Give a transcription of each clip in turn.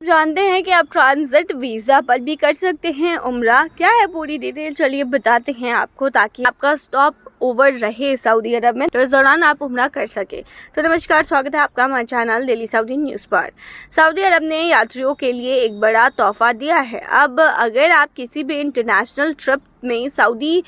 जानते हैं कि आप ट्रांजिट वीज़ा पर भी कर सकते हैं उम्रा। क्या है पूरी डिटेल, चलिए बताते हैं आपको, ताकि आपका स्टॉप ओवर रहे सऊदी अरब में, तो इस दौरान आप उम्रा कर सके। तो नमस्कार, स्वागत है आपका हमारे चैनल डेली सऊदी न्यूज़ पर। सऊदी अरब ने यात्रियों के लिए एक बड़ा तोहफा दिया है। अब अगर आप किसी भी इंटरनेशनल ट्रिप में सऊदी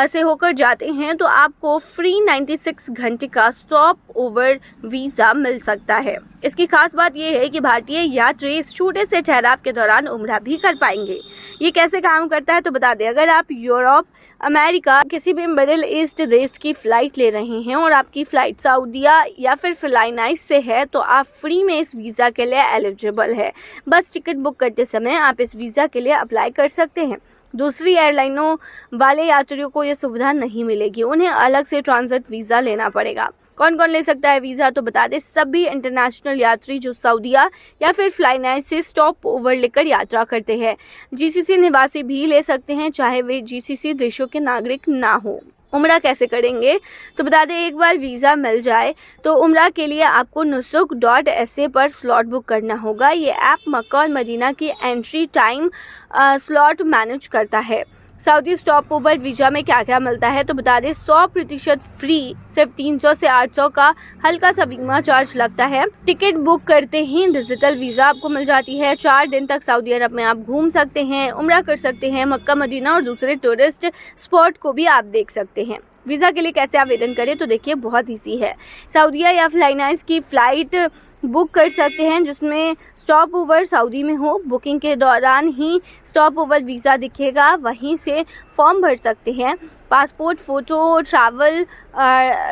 से होकर जाते हैं तो आपको फ्री 96 घंटे का स्टॉप ओवर वीज़ा मिल सकता है। इसकी खास बात यह है कि भारतीय यात्री इस छोटे से ठहराव के दौरान उम्रा भी कर पाएंगे। ये कैसे काम करता है तो बता दें, अगर आप यूरोप, अमेरिका, किसी भी मिडिल ईस्ट देश की फ़्लाइट ले रहे हैं और आपकी फ़्लाइट सऊदीया या फिर फ्लाइनाइस से है तो आप फ्री में इस वीज़ा के लिए एलिजिबल है। बस टिकट बुक करते समय आप इस वीज़ा के लिए अप्लाई कर सकते हैं। दूसरी एयरलाइनों वाले यात्रियों को यह सुविधा नहीं मिलेगी, उन्हें अलग से ट्रांजिट वीज़ा लेना पड़ेगा। कौन कौन ले सकता है वीज़ा तो बता दें, सभी इंटरनेशनल यात्री जो सऊदीया या फिर फ्लाइनाइस से स्टॉप ओवर लेकर यात्रा करते हैं। जीसीसी निवासी भी ले सकते हैं, चाहे वे जीसीसी देशों के नागरिक ना हो। उम्रा कैसे करेंगे तो बता दें, एक बार वीज़ा मिल जाए तो उम्रा के लिए आपको नुसुक.sa पर स्लॉट बुक करना होगा। ये ऐप मक्का और मदीना की एंट्री टाइम स्लॉट मैनेज करता है। सऊदी स्टॉप ओवर वीज़ा में क्या क्या मिलता है तो बता दें, 100% फ्री, सिर्फ 300 से 800 का हल्का सा बीमा चार्ज लगता है। टिकट बुक करते ही डिजिटल वीज़ा आपको मिल जाती है। 4 दिन तक सऊदी अरब में आप घूम सकते हैं, उम्रा कर सकते हैं, मक्का मदीना और दूसरे टूरिस्ट स्पॉट को भी आप देख सकते हैं। वीज़ा के लिए कैसे आवेदन करें तो देखिए, बहुत ईजी है। सऊदीया या फ्लाइनाइस की फ़्लाइट बुक कर सकते हैं जिसमें स्टॉप ओवर सऊदी में हो। बुकिंग के दौरान ही स्टॉप ओवर वीज़ा दिखेगा, वहीं से फॉर्म भर सकते हैं। पासपोर्ट फ़ोटो, ट्रैवल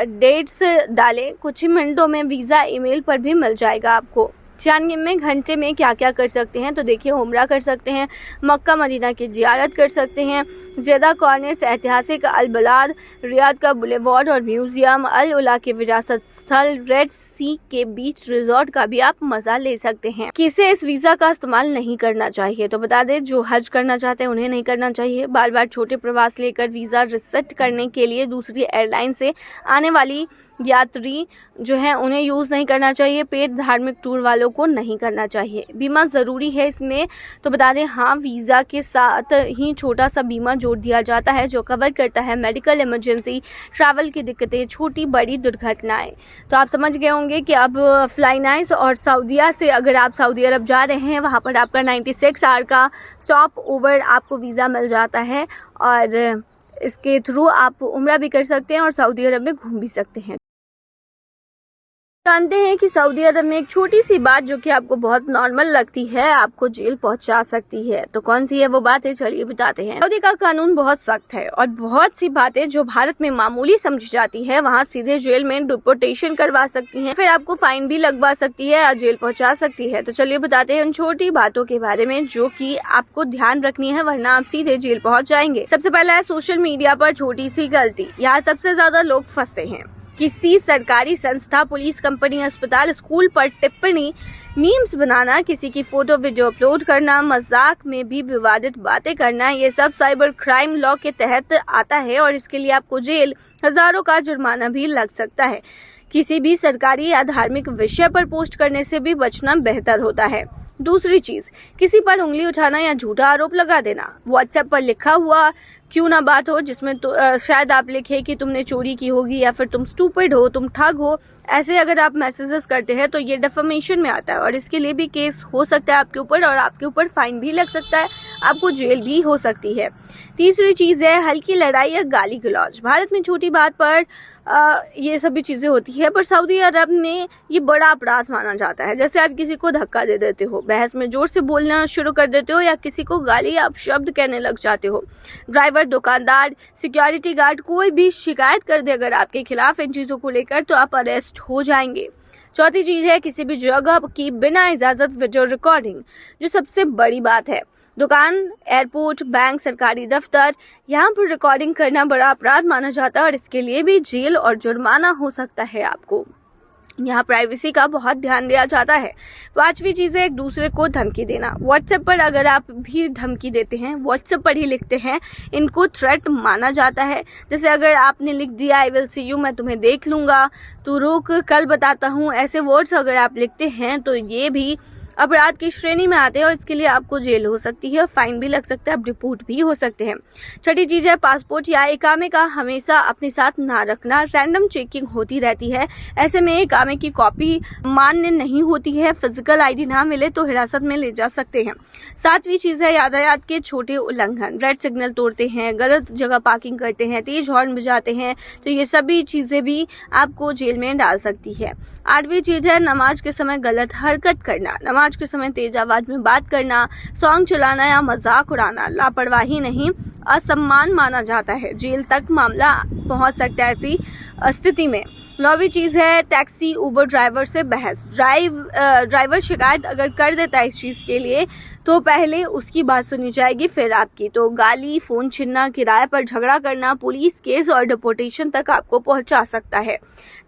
डेट्स डालें, कुछ ही मिनटों में वीज़ा ईमेल पर भी मिल जाएगा आपको। 96 घंटे में क्या क्या कर सकते हैं तो देखिए, उम्रा कर सकते हैं, मक्का मदीना की ज़ियारत कर सकते हैं, जेदा कॉर्निस, ऐतिहासिक अल बलाद, रियाद का बुलेवार्ड और म्यूज़ियम, अल उला के विरासत स्थल, रेड सी के बीच रिजॉर्ट का भी आप मज़ा ले सकते हैं। किसे इस वीज़ा का इस्तेमाल नहीं करना चाहिए तो बता दें, जो हज करना चाहते हैं उन्हें नहीं करना चाहिए। बार बार छोटे प्रवास लेकर वीज़ा रिसेट करने के लिए दूसरी एयरलाइन से आने वाली यात्री जो है उन्हें यूज़ नहीं करना चाहिए। पेड धार्मिक टूर वालों को नहीं करना चाहिए। बीमा ज़रूरी है इसमें तो बता दें, हाँ, वीज़ा के साथ ही छोटा सा बीमा जोड़ दिया जाता है जो कवर करता है मेडिकल इमरजेंसी, ट्रैवल की दिक्कतें, छोटी बड़ी दुर्घटनाएं। तो आप समझ गए होंगे कि अब फ्लाइनाइस और सऊदीया से अगर आप सऊदी अरब जा रहे हैं, वहाँ पर आपका 96 आवर का स्टॉप ओवर आपको वीज़ा मिल जाता है और इसके थ्रू आप उम्रा भी कर सकते हैं और सऊदी अरब में घूम भी सकते हैं। जानते हैं कि सऊदी अरब में एक छोटी सी बात जो कि आपको बहुत नॉर्मल लगती है, आपको जेल पहुंचा सकती है। तो कौन सी है वो बात है, चलिए बताते हैं। सऊदी का कानून बहुत सख्त है और बहुत सी बातें जो भारत में मामूली समझी जाती है, वहां सीधे जेल में डिपोर्टेशन करवा सकती है, फिर आपको फाइन भी लगवा सकती है और जेल पहुंचा सकती है। तो चलिए बताते हैं उन छोटी बातों के बारे में जो कि आपको ध्यान रखनी है, वरना आप सीधे जेल पहुंच जाएंगे। सबसे पहला है सोशल मीडिया पर छोटी सी गलती। यहाँ सबसे ज्यादा लोग फंसते हैं। किसी सरकारी संस्था, पुलिस, कंपनी, अस्पताल, स्कूल पर टिप्पणी, मीम्स बनाना, किसी की फोटो वीडियो अपलोड करना, मजाक में भी विवादित बातें करना, ये सब साइबर क्राइम लॉ के तहत आता है और इसके लिए आपको जेल, हजारों का जुर्माना भी लग सकता है। किसी भी सरकारी या धार्मिक विषय पर पोस्ट करने से भी बचना बेहतर होता है। दूसरी चीज, किसी पर उंगली उठाना या झूठा आरोप लगा देना। व्हाट्सएप पर लिखा हुआ क्यों ना बात हो जिसमें शायद आप लिखे कि तुमने चोरी की होगी या फिर तुम स्टूपिड हो, तुम ठग हो, ऐसे अगर आप मैसेजेस करते हैं तो ये डिफेमेशन में आता है और इसके लिए भी केस हो सकता है आपके ऊपर और आपके ऊपर फाइन भी लग सकता है, आपको जेल भी हो सकती है। तीसरी चीज़ है हल्की लड़ाई या गाली गलौज। भारत में छोटी बात पर ये सभी चीज़ें होती है, पर सऊदी अरब में ये बड़ा अपराध माना जाता है। जैसे आप किसी को धक्का दे देते हो, बहस में जोर से बोलना शुरू कर देते हो या किसी को गाली या अपशब्द कहने लग जाते हो। ड्राइवर, दुकानदार, सिक्योरिटी गार्ड कोई भी शिकायत कर दे अगर आपके खिलाफ इन चीज़ों को लेकर तो आप अरेस्ट हो जाएंगे। चौथी चीज़ है किसी भी जगह की बिना इजाज़त वीडियो रिकॉर्डिंग, जो सबसे बड़ी बात है। दुकान, एयरपोर्ट, बैंक, सरकारी दफ्तर, यहाँ पर रिकॉर्डिंग करना बड़ा अपराध माना जाता है और इसके लिए भी जेल और जुर्माना हो सकता है आपको। यहाँ प्राइवेसी का बहुत ध्यान दिया जाता है। पांचवी चीज़ है एक दूसरे को धमकी देना। व्हाट्सएप पर अगर आप भी धमकी देते हैं, व्हाट्सएप पर ही लिखते हैं, इनको थ्रेट माना जाता है। जैसे अगर आपने लिख दिया आई विल सी यू, मैं तुम्हें देख लूँगा, तू रुक, कल बताता हूँ, ऐसे वर्ड्स अगर आप लिखते हैं तो ये भी अपराध की श्रेणी में आते हैं और इसके लिए आपको जेल हो सकती है, फाइन भी लग सकता है, आप डिपोर्ट भी हो सकते हैं। छठी चीज है पासपोर्ट या इकामे का हमेशा अपने साथ ना रखना। रैंडम चेकिंग होती रहती है, ऐसे में इकामे की कॉपी मान्य नहीं होती है। फिजिकल आईडी ना मिले तो हिरासत में ले जा सकते हैं। सातवीं चीज है यातायात के छोटे उल्लंघन। रेड सिग्नल तोड़ते हैं, गलत जगह पार्किंग करते हैं, तेज हॉर्न बजाते हैं, तो ये सभी चीजें भी आपको जेल में डाल सकती है। आठवीं चीज है नमाज के समय गलत हरकत करना। नमाज के समय तेज आवाज में बात करना, सॉन्ग चलाना या मजाक उड़ाना लापरवाही नहीं, असम्मान माना जाता है। जेल तक मामला पहुंच सकता है ऐसी स्थिति में। 9वीं चीज है टैक्सी उबर ड्राइवर से बहस। ड्राइवर शिकायत अगर कर देता है इस चीज के लिए तो पहले उसकी बात सुनी जाएगी, फिर आपकी। तो गाली, फोन छीनना, किराए पर झगड़ा करना, पुलिस केस और डिपोर्टेशन तक आपको पहुंचा सकता है।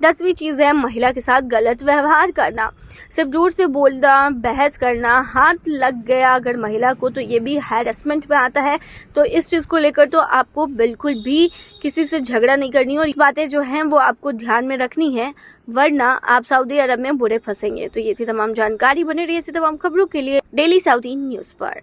10वीं चीज है महिला के साथ गलत व्यवहार करना। सिर्फ जोर से बोलना, बहस करना, हाथ लग गया अगर महिला को तो ये भी हैरेसमेंट में आता है। तो इस चीज को लेकर तो आपको बिल्कुल भी किसी से झगड़ा नहीं करनी और बातें जो हैं वो आपको ध्यान में रखनी है, वरना आप सऊदी अरब में बुरे फंसेंगे। तो ये थी तमाम जानकारी। बने रहिए ऐसी तमाम खबरों के लिए डेली सऊदी न्यूज पर।